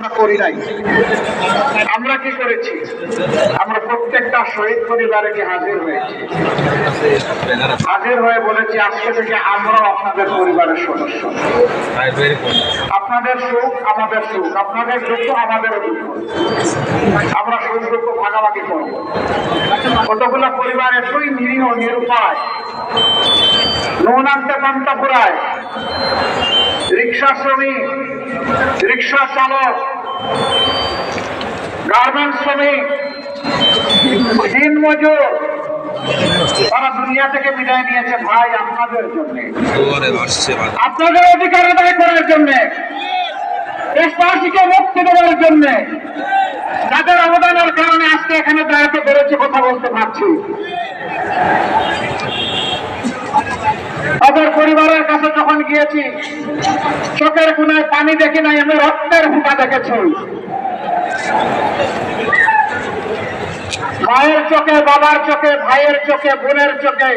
করি নাই। আমরা কি করেছি? আমরা প্রত্যেকটা শহীদ পরিবারে কি হাজির হয়েছি, হাজির হয়ে বলেছি আজকে থেকে আমরাও আপনাদের পরিবারের সদস্য। আপনাদের সুখ আমাদের সুখ, আপনাদের দুঃখ আমাদেরও দুঃখ। আমরা সুখ দুঃখ ভাগাভাগি করব। কতগুলো পরিবার এতই নিরীহ নিরুপায়, নুন আনতে পান্তা ফুরায়, রিক্সা শ্রমিক, রিক্সা চালক, গার্মেন্টস শ্রমিক, দিন মজুর, তারা দুনিয়া থেকে বিদায় নিয়েছে ভাই আপনাদের জন্য, আপনাদের অধিকার আদায় করার জন্য, দেশবাসীকে মুক্তি দেওয়ার জন্য। যাদের অবদানের কারণে আজকে এখানে দাঁড়াতে পেরেছে, কথা বলতে পারছি। তাদের পরিবারের কাছে যখন গিয়েছি, চোখের কোনায় পানি দেখি নাই, আমি রক্তের ফোঁটা দেখেছি। মায়ের চোখে, বাবার চোখে, ভাইয়ের চোখে, বোনের চোখে,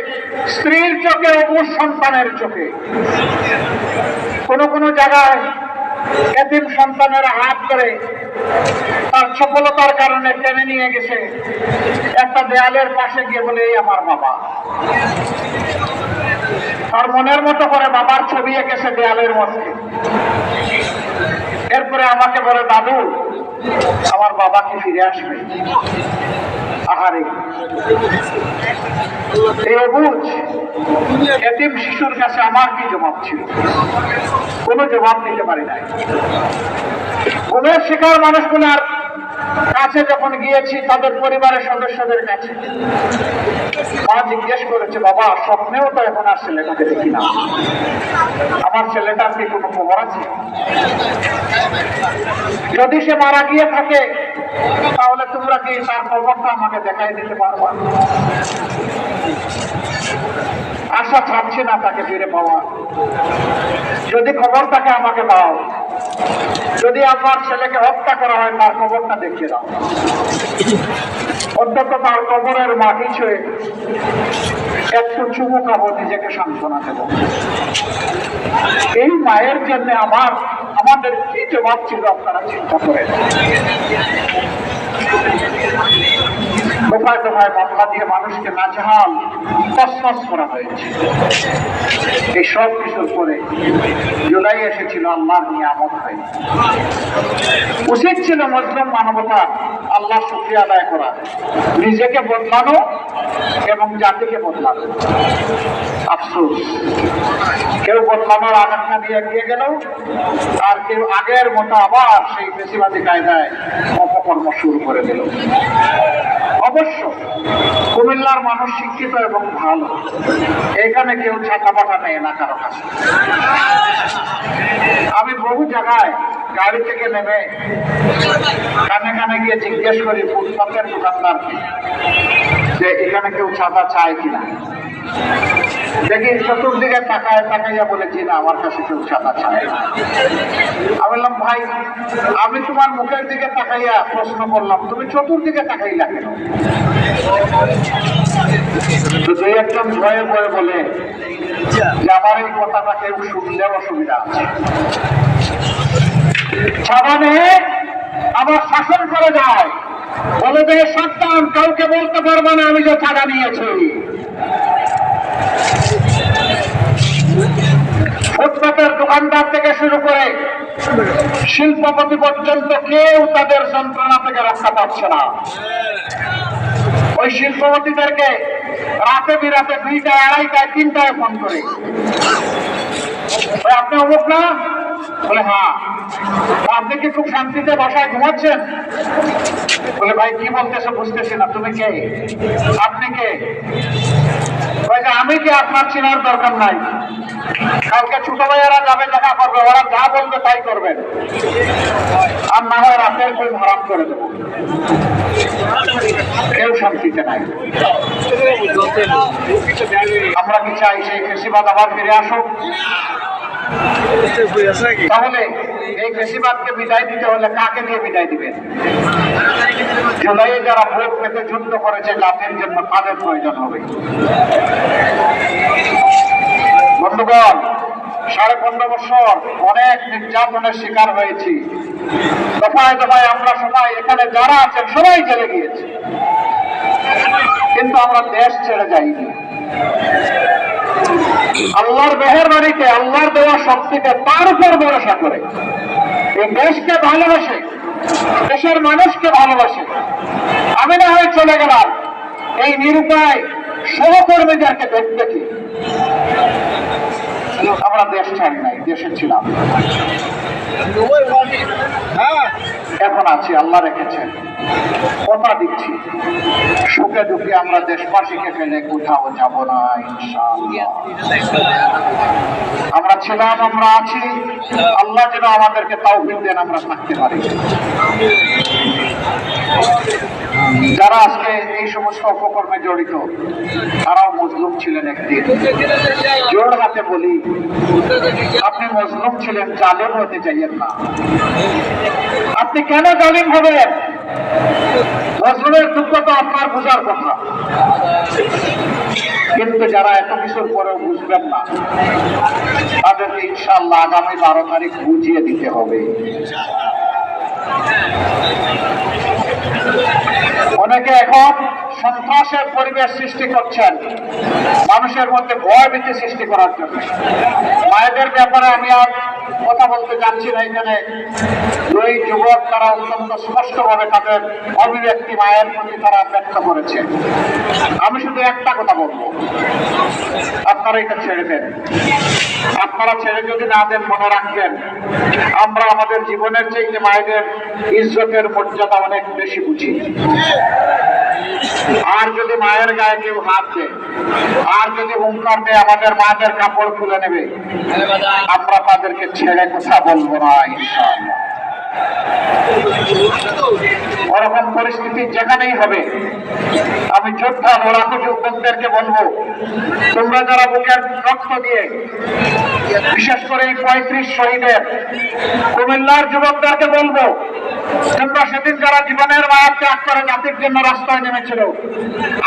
স্ত্রীর চোখে, অবুঝ সন্তানের চোখে। কোন কোন জায়গায় এতিম সন্তানের হাত করে তার সফলতার কারণে টেনে নিয়ে গেছে একটা দেয়ালের পাশে গিয়ে বলে, এই আমার বাবা। তার মনের মতো করে বাবার ছবি এঁকেছে দেয়ালের মধ্যে। এরপরে আমাকে বলে, দাদু আমার বাবা কি ফিরে আসবে? আহারে, এই অবুঝ এতিম শিশুর কাছে আমার কি জবাব ছিল? কোনো জবাব দিতে পারি নাই। গুণের শিকার মানুষগুলার কাছে যখন গিয়েছি, তাদের পরিবারের সদস্যদের কাছে, মা জিজ্ঞেস করেছে, বাবা স্বপ্নেও তো এখন আর ছেলেটাকে দেখি না, আমার ছেলেটার কি কোনো খবর আছে? যদি সে মারা গিয়ে থাকে তাহলে তোমরা কি তার খবরটা আমাকে দেখাই দিতে পারবা? আশা ছাড়ছে না তাকে ফিরে পাওয়া। যদি খবর থাকে আমাকে দাও, যদি আমার ছেলেকে হত্যা করা হয় তার খবরটা দেখিয়ে দাও, অন্তত তার কবরের মাটি ছুঁয়ে একটু চুমু খাবো, নিজেকে সান্ত্বনা দেব। এই মায়ের জন্য আমাদের কি জবাব ছিল আপনারা চিন্তা করেন। দফায় দফায় মামলা দিয়ে মানুষকে নাজেহাল তছনছ করা হয়েছে। এই সব কিছুর পরে জুলাই এসেছিল আল্লাহর নিয়ামত হয়ে। উচিত ছিল মুসলিম মানবতা আল্লাহ শুকরিয়া আদায় করা, নিজেকে বদলানো এবং জাতিকে বদলানো। আফসোস, কেউ বদলানোর আকাঙ্ক্ষা দিয়ে এগিয়ে গেল, আর কেউ আগের মতো আবার সেই ফেসিবাদী কায়দায় অপকর্ম শুরু করে দিল। অবশ্য কুমিল্লার মানুষ শিক্ষিত এবং ভালো, এখানে কেউ ছাতাপাটা নেই না কারো কাছে। আমি বহু জায়গায় গাড়ি থেকে নেমে কানে কানে গিয়ে জিজ্ঞেস করি ফুটপাতের দোকানদারকে যে এখানে কেউ ছাতা চায় কিনা। দেখি চতুর্দিকে তাকাইয়া বলেছি, না আমার কাছে কেউ ছাতা চায় না। আমি বললাম, ভাই আমি তোমার মুখের দিকে তাকাইয়া প্রশ্ন করলাম, তুমি চতুর্দিকে তাকাইলা কেন? তো দুই একজন ভয়ে ভয়ে বলে যে আমার এই কথাটা কেউ শুনলে অসুবিধা আছে, ছাড়া নেই আবার শাসন করে যায়, বলে যে সন্তান কাউকে বলতে পারবে না আমি যে ছাড়া নিয়েছি। ফুটপাতের দোকানদার থেকে শুরু করে শিল্পপতি পর্যন্ত কেউ তাদের যন্ত্রণা থেকে রক্ষা পাচ্ছে না। ওই শিল্পপতিদেরকে রাতে বিরাতে 2টা, 2:30, 3টায় ফোন করে, আপনি অমুক না? বলে হ্যাঁ। আপনি কি খুব শান্তিতে বাসায় ঘুমাচ্ছেন? বলে ভাই কি বলতেছে বুঝতেছি না, তুমি কে? আপনি কে? আমি কি? আপনার চেনার দরকার নাই। কালকে ছোট ভাইয়েরা যাবে, দেখা করবে, ওরা যা বলবে তাই করবেন, আর না হয় রাতের ঘুম হারাম করে দেবো। কেউ শান্তিতে নাই। আমরা কি চাই সেই ফেসিবাদ আবার ফিরে আসুক? তাহলে এই ফেসিবাদকে বিদায় দিতে হলে কাকে দিয়ে বিদায় দিবেন? জুলাইয়ে যারা ভোট পেতে যুদ্ধ করেছে জাতির জন্য, তাদের প্রয়োজন হবে। বন্ধুগণ, 15.5 বছর অনেক নির্যাতনের শিকার হয়েছি। দফায় দফায় আমরা সবাই এখানে যারা আছেন সবাই জেলে গিয়েছি, কিন্তু আমরা দেশ ছেড়ে যাইনি। আল্লাহর মেহেরবানিতে, আল্লাহর দেওয়া শক্তিকে তার উপর ভরসা করে এই দেশকে ভালোবাসে, দেশের মানুষকে ভালোবাসে আমি না হয় চলে গেলাম এই নিরুপায় সহকর্মীদেরকে দেখতে কি আমরা দেশ ছাড়ি নাই, দেশে ছিলাম, এখন আছি, আল্লাহ রেখেছেন। কথা দিচ্ছি, সুখে দুঃখে আমরা দেশবাসীকে ফেলে কোথাও যাব না ইনশাআল্লাহ। আমরা ছিলাম, আমরা আছি, আল্লাহ যেন আমাদেরকে তৌফিক দেন আমরা থাকতে পারি। যারা আজকে এই সমস্ত অপকর্মে জড়িত তারাও মজলুম ছিলেন একদিন। জোর হাতে বলি, আপনি মজলুম ছিলেন, জালেম হতে চাইয়েন না। আপনি কেন জালিম হবেন? মজলুমের দুঃখ তো আপনার বোঝার কথা, কিন্তু যারা এত কিছুর পরেও বুঝবেন না তাদেরকে ইনশাআল্লাহ আগামী 12 তারিখ বুঝিয়ে দিতে হবে। অনেকে এখন সন্ত্রাসের পরিবেশ সৃষ্টি করছেন মানুষের মধ্যে ভয়ভীতি সৃষ্টি করার জন্য। মায়েদের ব্যাপারে আমি আর কথা বলতে যাচ্ছি না। এখানে দুই যুবক তারা অত্যন্ত স্পষ্টভাবে তাদের অভিব্যক্তি মায়ের প্রতি তারা ব্যক্ত করেছে। আমি শুধু একটা কথা বলবো, আপনারা এটা ছেড়ে দেন। আপনারা ছেড়ে যদি না দেন, মনে রাখবেন আমরা আমাদের জীবনের চেয়ে মায়েদের ইজ্জতের মর্যাদা অনেক বেশি বুঝি। আর যদি মায়ের গায়ে কেউ হাত দেয়, আর যদি হুঙ্কার দেয় আমাদের মায়েদের কাপড় খুলে নেবে, আমরা তাদেরকে ছেড়ে কথা বলবো না ইনশাআল্লাহ। ওরকম পরিস্থিতি যেখানেই হবে, আমি যোদ্ধা লড়াকু যুবকদেরকে বলবো, তোমরা যারা বুকের রক্ত দিয়ে, বিশেষ করে এই 35 শহীদের কুমিল্লার যুবকদেরকে বলবো, তোমরা সেদিন যারা জীবনের মায়া ত্যাগ করে জাতির জন্য রাস্তায় নেমেছিল,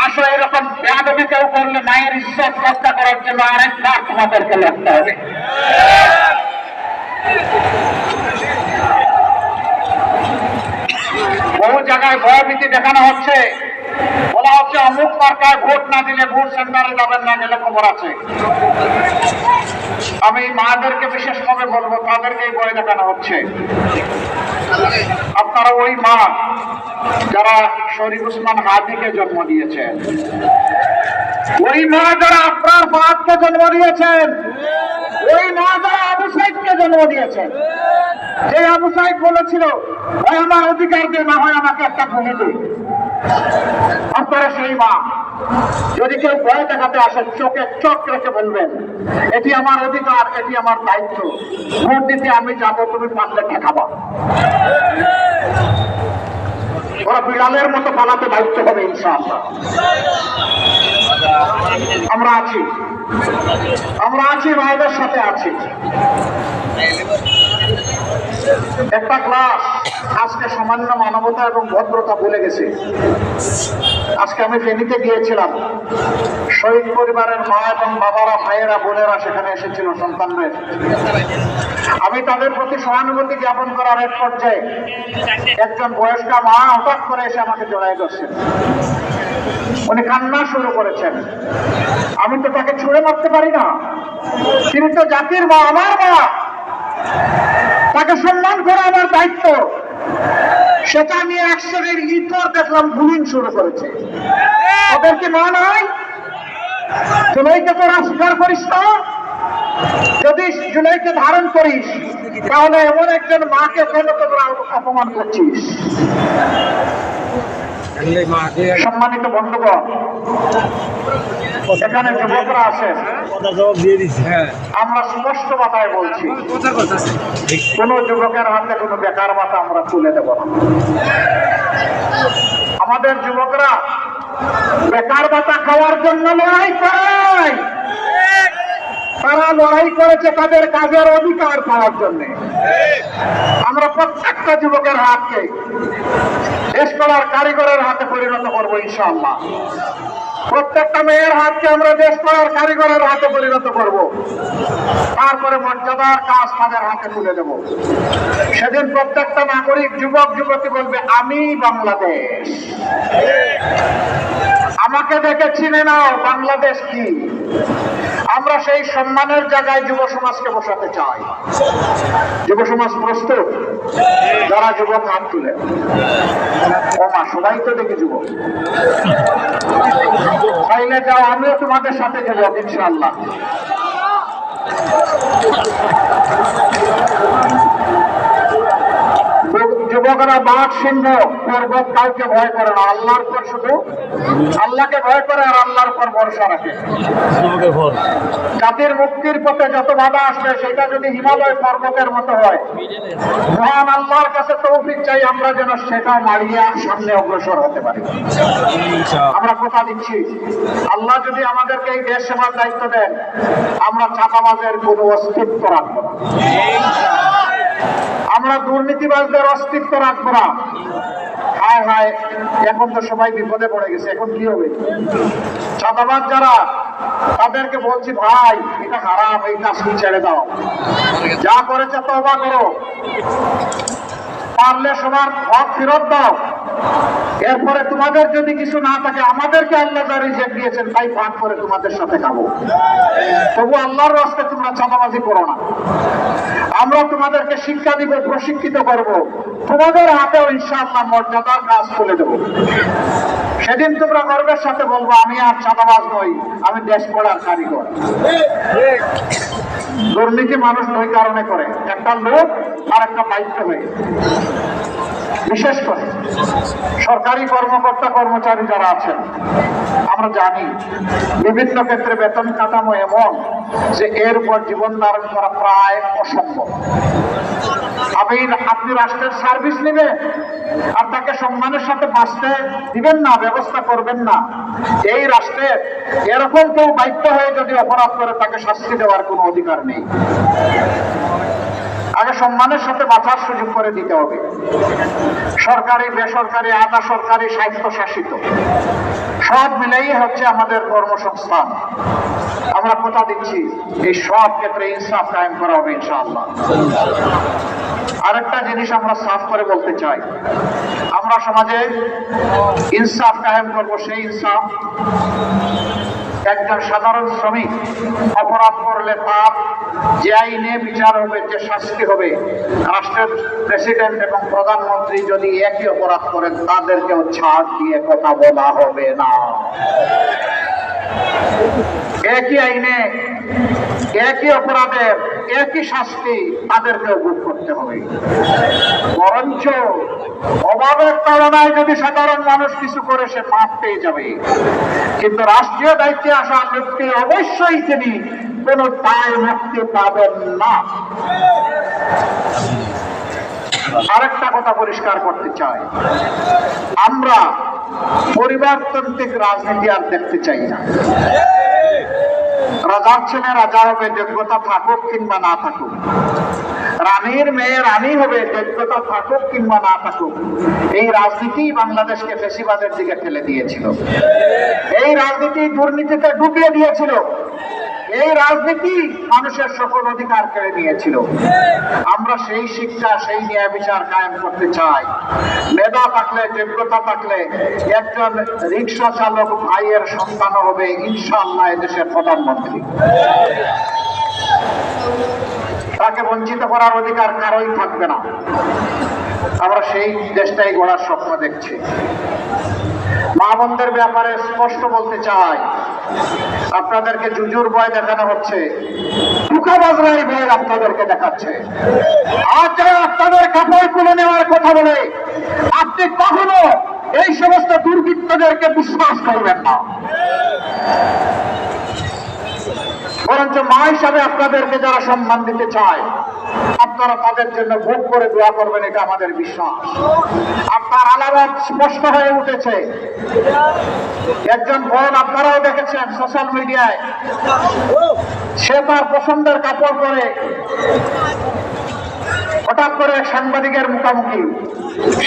আসো এরকম বেয়াদবি কেউ করলে মায়ের ইজ্জত রক্ষা করার জন্য আরেকবার তোমাদেরকে লড়তে হবে। বহু জায়গায় ভয়ভীতি দেখানো হচ্ছে, বলা হচ্ছে অমুক মার্কায় ভোট না দিলে ভোট সেন্টারে যাবেন না, গেলে খবর আছে। আমি মাদেরকে বিশেষভাবে বলবো, তাদেরকেই ভয় দেখানো হচ্ছে। আপনারা ওই মা যারা শরীফ উসমান হাদিকে জন্ম দিয়েছেন, ওই মা যারা আপনার ফাহাদকে জন্ম দিয়েছেন, ওই মা যারা আবু সাইদকে জন্ম দিয়েছেন, যে আবু সাইদ বলেছিল হয় আমার অধিকার দিয়ে, না হয় আমাকে একটা ভূমি দিই, আপনারা সেই মা। যদি কেউ ভয় দেখাতে আসে, চোখে চোখ রেখে বলবেন এটি আমার অধিকার, এটি আমার দায়িত্ব, ভোট দিতে আমি যাবো, তুমি পারলে ঠেকাবা। ওরা বিড়ালের মতো পালাতে দায়িত্ব হবে ইনশাআল্লাহ। আমরা আছি, আমরা আছি, মায়েদের সাথে আছি। একটা ক্লাস আজকে সামান্য মানবতা এবং ভদ্রতা ভুলে গেছে। আজকে আমি ফেনীতে গিয়েছিলাম, শহীদ পরিবারের মা এবং বাবারা, ভাইয়েরা, বোনেরা সেখানে এসেছিল, সন্তানদের। আমি তাদের প্রতি সহানুভূতি জ্ঞাপন করার এক পর্যায়ে একজন বয়স্কা মা হঠাৎ করে এসে আমাকে জড়াই ধরছেন। উনি কান্না শুরু করেছেন। আমি তো তাকে ছুঁড়ে মারতে পারি না, তিনি তো জাতির মা, আমার মা, তাকে সম্মান করা আমার দায়িত্ব। সেটা নিয়ে এক শ্রেণীর ইতর দেখলাম বুলিং শুরু করেছে। ওদের কি মা নাই? জুলাইকে তোরা স্বীকার করিস না? যদি জুলাইকে ধারণ করিস, তাহলে এমন একজন মাকে কেন তোমরা অপমান করছিস? সম্মানিত বন্ধুগণ, এখানে যুবকরা আছেন, আমরা স্পষ্ট কথায় বলছি, কোন যুবকের হাতে কোনো বেকার ভাতা আমরা তুলে দেব না। আমাদের যুবকরা বেকার ভাতা খাওয়ার জন্য লড়াই করে, তারা লড়াই করেছে তাদের কাজের অধিকার পাওয়ার জন্য। আমরা প্রত্যেকটা যুবকের হাতকে স্কলার কারিগরের হাতে পরিণত করবো ইনশাআল্লাহ। প্রত্যেকটা মেয়ের হাতকে আমরা দেশ করার কারিগরের হাতে পরিণত করব, তারপরে মর্যাদার কাজ তাদের হাতে তুলে দেব। সেদিন প্রত্যেকটা নাগরিক যুবক যুবতী বলবে আমি বাংলাদেশ, আমাকে দেখে চিনে নাও বাংলাদেশ কি। আমরা সেই সম্মানের জায়গায় যুব সমাজকে বসাতে চাই। যুব সমাজ প্রস্তুত? যারা যুবক হাত তুলে। ওমা, সবাই তো দেখি যুবক। চাইলে যাও, আমিও তোমাদের সাথে যাব ইনশাআল্লাহ। যুবকরা বাঘ সিংহ পর্বত কাউকে ভয় করে না, আল্লাহর পর শুধু আল্লাহকে ভয় করে আর আল্লাহর পর ভরসা রাখে। জাতির মুক্তির পথে যত বাধা আসবে সেটা যদি হিমালয় পর্বতের মতো হয়, মহান আল্লাহর কাছে তৌফিক চাই আমরা যেন সেটা মারিয়ে সামনে অগ্রসর হতে পারি। আমরা কথা দিচ্ছি, আল্লাহ যদি আমাদেরকে এই দেশ সেবার দায়িত্ব দেন, আমরা চাঁদাবাজের কোনো অস্তিত্ব রাখবো না, আমরা দুর্নীতিবাজদের অস্তিত্ব রাখবো না। হায় হায়, এখন তো সবাই বিপদে পড়ে গেছে, এখন কি হবে? চাঁদাবাজ যারা, তাদেরকে বলছি ভাই এটা হারাম, এই কাজ ছেড়ে দাও, যা করেছে তওবা করো, পারলে সবার হক ফেরত দাও। এরপরে তোমাদের যদি কিছু না থাকে, আমাদেরকে আল্লাহ যা রিজিক দিয়েছেন তাই ভাগ করে তোমাদের সাথে খাবো, তবু আল্লাহর রাস্তায় তোমরা চাঁদাবাজি করো না। আমরা তোমাদেরকে শিক্ষা দিব, প্রশিক্ষিত করব, তোমাদের হাতেও ইনশাআল্লাহ মর্যাদার কাজ তুলে দেব। সেদিন তোমরা গর্বের সাথে বলবো আমি আর চাঁদাবাজ নই, আমি দেশ গড়ার কারিগর। দুর্নীতি মানুষ দুই কারণে করে, একটা লোভ আর একটা দায়িত্ব হয়ে। বিশেষ করে সরকারি কর্মকর্তা কর্মচারী যারা আছেন, আমরা জানি বিভিন্ন ক্ষেত্রে বেতন কাঠামো এমন যে এর উপর জীবন ধারণ করা প্রায় অসম্ভব। আপনি রাষ্ট্রের সার্ভিস নেবেন আর তাকে সম্মানের সাথে বাঁচতে দিবেন না, ব্যবস্থা করবেন না। এই রাষ্ট্রের এরকম কেউ বাধ্য হয়ে যদি অপরাধ করে তাকে শাস্তি দেওয়ার কোনো অধিকার নেই। আগে সম্মানের সাথে বাঁচার সুযোগ করে দিতে হবে। সরকারি, বেসরকারি, আধা সরকারি, স্বায়ত্তশাসিত সব মিলেই হচ্ছে আমাদের কর্মসংস্থান। আমরা কথা দিচ্ছি এই সব ক্ষেত্রে ইনসাফ কায়েম করা হবে ইনশাআল্লাহ। আরেকটা জিনিস আমরা সাফ করে বলতে চাই, আমরা সমাজে ইনসাফ কায়েম করবো। সেই ইনসাফ, একজন সাধারণ শ্রমিক অপরাধ করলে তার যে আইনে বিচার হবে, যে শাস্তি হবে, রাষ্ট্রের প্রেসিডেন্ট এবং প্রধানমন্ত্রী যদি একই অপরাধ করেন তাদেরকেও ছাড় দিয়ে কথা বলা হবে না। একই আইনে একই অপরাধের একই শাস্তি তাদেরকেও ভোগ করতে হবে। বরঞ্চ অভাবের তুলনায় যদি সাধারণ মানুষ কিছু করে সে মাপ পেয়ে যাবে, কিন্তু রাষ্ট্রীয় দায়িত্বে আসা ব্যক্তি অবশ্যই তিনি কোন দায় মুক্তি পাবেন না। আরেকটা কথা পরিষ্কার করতে চাই, আমরা পরিবারতান্ত্রিক রাজনীতি আর দেখতে চাই না। রাজার ছেলে রাজা হবে, যোগ্যতা থাকুক কিংবা না থাকুক। রানীর মেয়ে রানী হবে, যোগ্যতা থাকুক কিংবা না থাকুক। এই রাজনীতি বাংলাদেশকে ফ্যাসিবাদের দিকে ঠেলে দিয়েছিল, এই রাজনীতি দুর্নীতিতে ডুবিয়ে দিয়েছিল, এই রাজনীতি মানুষের সকল অধিকার কেড়ে নিয়েছিল। আমরা সেই শিক্ষা, সেই ন্যায় বিচার কায়েম করতে চাই। মেধা থাকলে, যোগ্যতা থাকলে একজন রিক্সা চালক ভাইয়ের সন্তান হবে ইনশাআল্লাহ এদেশের প্রধানমন্ত্রী। তাকে বঞ্চিত করার অধিকার কারোই থাকবে না। আমরা সেই দেশটাই গড়ার স্বপ্ন দেখছি। মা বোনদের ব্যাপারে স্পষ্ট বলতে চাই, আপনাদেরকে জুজুর ভয় দেখানো হচ্ছে, ধোঁকাবাজরাই ভয় আপনাদেরকে দেখাচ্ছে। আজ যারা আপনাদের কাপড় খুলে নেওয়ার কথা বলে, আপনি কখনো এই সমস্ত দুর্বৃত্তদেরকে বিশ্বাস করবেন না। বরঞ্চ মা হিসাবে আপনাদেরকে যারা সম্মান দিতে চায়, আপনারা তাদের জন্য ভোগ করে দোয়া করবেন, এটা আমাদের বিশ্বাস। আপনার আলামত স্পষ্ট হয়ে উঠেছে। একজন বোন আপনারাও দেখেছেন সোশ্যাল মিডিয়ায়, সে তার পছন্দের কাপড় পরে হঠাৎ করে এক সাংবাদিকের মুখোমুখি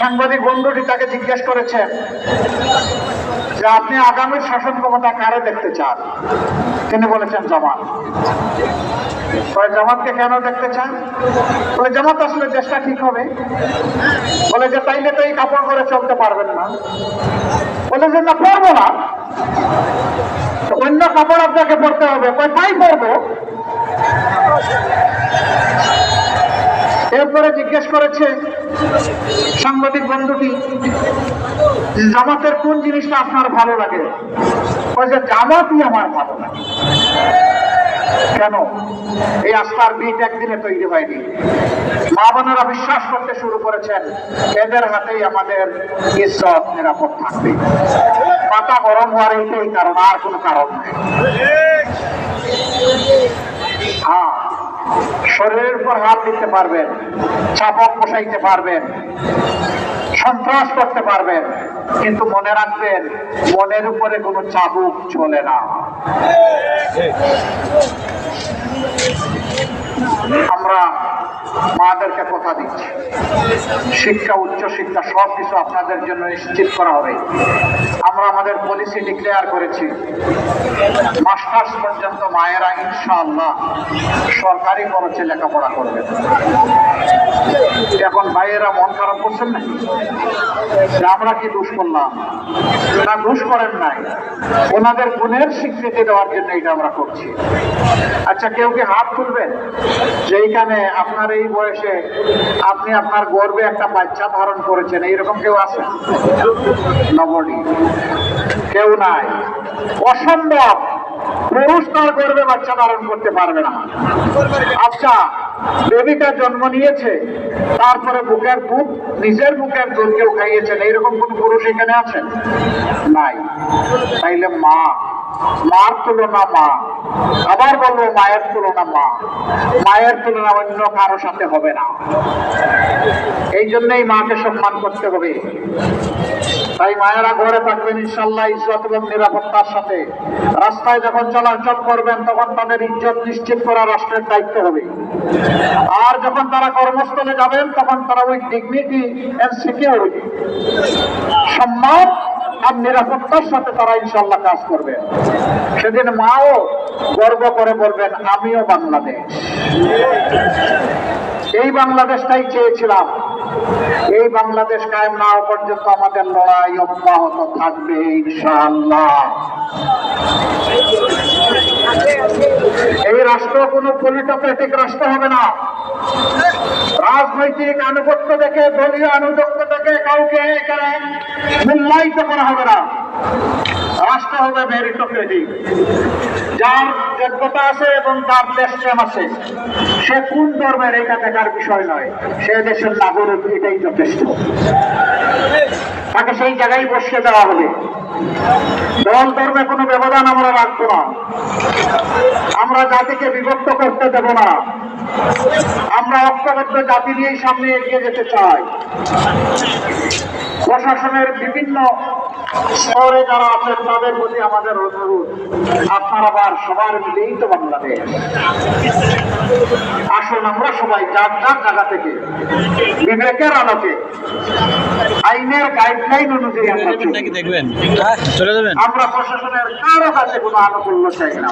সাংবাদিক বন্ধুটি তাকে জিজ্ঞেস করেছেন যে আপনি আগামীর শাসন ক্ষমতা কারে দেখতে চান? তিনি বলেছেন জামাত। জামাতকে কেন দেখতে চান? বলে জামাত আসলে দেশটা ঠিক হবে। বলে যে তাইলে তো এই কাপড় করে চলতে পারবেন না। বলে যে না, পরবো না, অন্য কাপড় আপনাকে পরতে হবে। তাই পরবো। এরপরে জিজ্ঞেস করেছে সাংবাদিক বন্ধুটি, জামাতের কোন জিনিসটা আপনার ভালো লাগে? বলছে জামাতই আমার ভালো লাগে। কেন? এই আস্থার বীজ একদিনে তৈরি হয়নি। মা বোনেরা বিশ্বাস করতে শুরু করেছেন এদের হাতেই আমাদের ইজ্জত নিরাপদ থাকবে। মাথা গরম হওয়ার এইটাই কারণ, আর কোনো কারণ নেই। হ্যাঁ, শরীরের উপর হাত দিতে পারবেন, চাপক বসাইতে পারবেন, সন্ত্রাস করতে পারবেন, কিন্তু মনে রাখবেন মনের উপরে কোনো চাবুক চলে না। আমরা মাদেরকে কথা দিচ্ছি, শিক্ষা, উচ্চ শিক্ষা সবকিছু আপনাদের জন্য নিশ্চিত করা হবে। আমরা আমাদের পলিসি ডিক্লেয়ার করেছি, মাস্টার্স পর্যন্ত মায়েরা ইনশাআল্লাহ সরকারি খরচে লেখাপড়া করবে। এখন ভাইয়েরা মন খারাপ করছেন নাকি? আমরা কি দোষ করলাম? না, দোষ করেন নাই, ওনাদের গুণের স্বীকৃতি দেওয়ার জন্য এটা আমরা করছি। আচ্ছা, কেউ কি হাত তুলবেন যে এইখানে আপনার এই বয়সে আপনি আপনার গর্বে একটা বাচ্চা ধারণ করেছেন? এইরকম কেউ আছে? নবডি, কেউ নাই। অসম্ভব, পুরুষ তার গর্বে বাচ্চা ধারণ করতে পারবে না। আচ্ছা, বেবিটা জন্ম নিয়েছে, তারপরে বুকের দুধ, নিজের বুকের দুধ কেউ খাইয়েছেন, এইরকম কোন পুরুষ এখানে আছেন? নাই। তাইলে মা, মার তুলনা মা, আবার বলবো মায়ের তুলনা মা, মায়ের তুলনা অন্য কারো সাথে হবে না। এই জন্যই মাকে সম্মান করতে হবে। তাই মায়েরা ঘরে থাকবেন ইনশাআল্লাহ ইজ্জত এবং নিরাপত্তার সাথে। রাস্তায় যখন চলাচল করবেন তখন তাদের ইজ্জত নিশ্চিত করা রাষ্ট্রের দায়িত্ব হবে। আর যখন তারা কর্মস্থলে যাবেন তখন তারা ওই ডিগনিটি এন্ড সিকিউরিটি, সম্মান আর নিরাপত্তার সাথে তারা ইনশাআল্লাহ কাজ করবে। সেদিন মাও গর্ব করে বলবেন আমিও বাংলাদেশ। এই বাংলাদেশটাই চেয়েছিলাম। এই বাংলাদেশ কায়েম না হওয়া পর্যন্ত আমাদের লড়াই অব্যাহত থাকবে ইনশাআল্লাহ। এই রাষ্ট্র কোনো পলিটোক্রেটিক রাষ্ট্র হবে না। রাজনৈতিক আনুগত্য দেখে, দলীয় আনুগত্য দেখে কাউকে এখানে মূল্যায়িত করা হবে না। রাষ্ট্র হবে মেরিটোক্রেটিক। যার যোগ্যতা আছে এবং তার দেশপ্রেম আছে, সে কোন ধর্মের এটা দেখার বিষয় নয়, সে দেশের নাগরিক, এটাই যথেষ্ট। তাকে সেই জায়গায় বসিয়ে দেওয়া হবে। দল ধর্মে কোনো ব্যবধান আমরা রাখবো না। আমরা জাতিকে বিভক্ত করতে দেব না। আমরা ঐক্যবদ্ধ জাতি নিয়েই সামনে এগিয়ে যেতে চাই। প্রশাসনের বিভিন্ন স্তরে যারা আছেন তাদের প্রতি আমাদের অনুরোধ, আপনারা আবার সবার মিলেই তো বাংলাদেশ। আসুন আমরা সবাই যার যার জায়গা থেকে বিবেকের আলোকে, আইনের গাইডলাইন অনুযায়ী আমরা প্রশাসনের কারো কাছে কোনো আনুকূল্য চাই না।